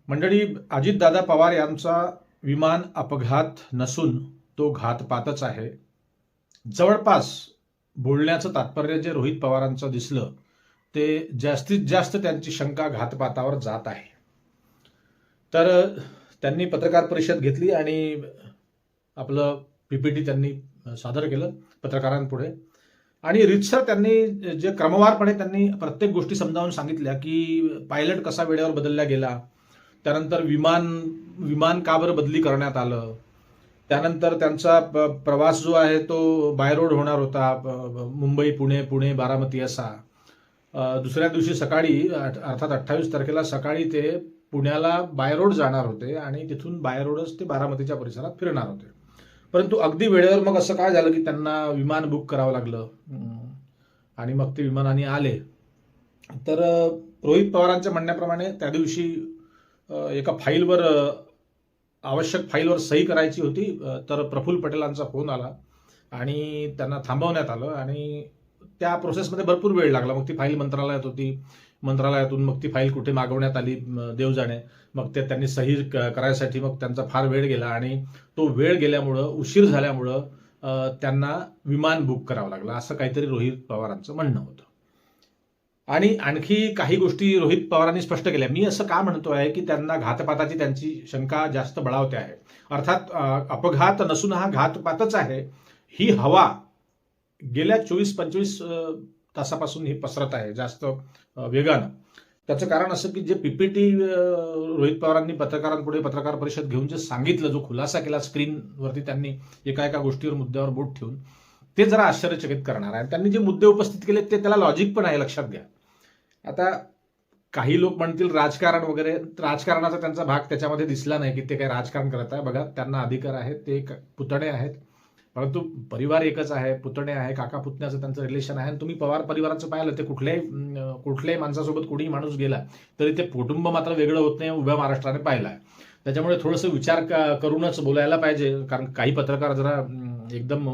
मंडळी, अजितदादा पवार यांचा विमान अपघात नसून तो घातपातच आहे. जवळपास बोलण्याचं तात्पर्य जे रोहित पवारांचं दिसलं ते जास्तीत जास्त त्यांची शंका घातपातावर जात आहे. तर त्यांनी पत्रकार परिषद घेतली आणि आपलं पीपीटी त्यांनी सादर केलं पत्रकारांपुढे आणि रीतसर त्यांनी जे क्रमवारपणे त्यांनी प्रत्येक गोष्टी समजावून सांगितल्या की पायलट कसा वेळेवर बदलला गेला, त्यानंतर विमान का बरं बदली करण्यात आलं, त्यानंतर त्यांचा प्रवास जो आहे तो बाय रोड होणार होता, मुंबई पुणे पुणे बारामती असा. दुसऱ्या दिवशी सकाळी अर्थात 28 तारखेला सकाळी ते पुण्याला बाय रोड जाणार होते आणि तिथून बाय रोडच ते बारामतीच्या परिसरात फिरणार होते. परंतु अगदी वेळेवर मग असं काय झालं की त्यांना विमान बुक करावं लागलं आणि मग ते विमानाने आले. तर रोहित पवारांच्या म्हणण्याप्रमाणे त्या दिवशी एका फाईलवर आवश्यक फाईलवर सही करायची होती. तर प्रफुल्ल पटेलांचा फोन आला आणि त्यांना थांबवण्यात आलं आणि त्या प्रोसेसमध्ये भरपूर वेळ लागला. मग ती फाईल मंत्रालयात होती, मंत्रालयातून मग ती फाईल कुठे मागवण्यात आली देव जाणे. मग ते त्यांनी सही करायसाठी मग त्यांचा फार वेळ गेला आणि तो वेळ गेल्यामुळं, उशीर झाल्यामुळं त्यांना विमान बुक करावं लागलं, असं काहीतरी रोहित पवारांचं म्हणणं होतं. आणि आणखी काही गोष्टी रोहित पवारांनी स्पष्ट केल्या. मी असं का म्हणतोय की त्यांना घातपाताची त्यांची शंका जास्त बळावते आहे. अर्थात अपघात नसून हा घातपातच आहे. ही हवा गेल्या 24-25 तासापासून ही पसरत आहे जास्त वेगानं. त्याचं कारण असं की जे पीपीटी रोहित पवारांनी पत्रकारांपुढे पत्रकार परिषद घेऊन जे सांगितलं, जो खुलासा केला स्क्रीनवरती त्यांनी एका एका गोष्टीवर मुद्द्यावर बोट ठेवून, ते जरा आश्चर्यचकित करणार आहे. त्यांनी जे मुद्दे उपस्थित केले ते त्याला लॉजिक पण आहे, लक्षात घ्या. आता काही लोक म्हणतील राजकारण वगैरे, राजकारणाचा त्यांचा भाग त्याच्यामध्ये दिसला नाही की ते काही राजकारण करत आहे. बघा, त्यांना अधिकार आहे, ते पुतणे आहेत, परंतु परिवार एकच आहे, पुतणे आहे, काका पुतण्याचं त्यांचं रिलेशन आहे. आणि तुम्ही पवार परिवाराचं पाहिलं ते कुठल्याही माणसासोबत कोणीही माणूस गेला तरी ते कुटुंब मात्र वेगळं होत नाही, उभ्या महाराष्ट्राने पाहिलं आहे. त्याच्यामुळे थोडंसं विचार करूनच बोलायला पाहिजे. कारण काही पत्रकार जरा एकदम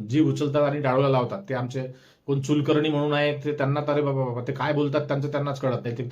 जीव उचलतात आणि टाळूला लावतात. ते आमचे कोण चुलकर्णी म्हणून आहे, ते त्यांना तर बाबा ते काय बोलतात त्यांचं त्यांनाच कळत नाही. ते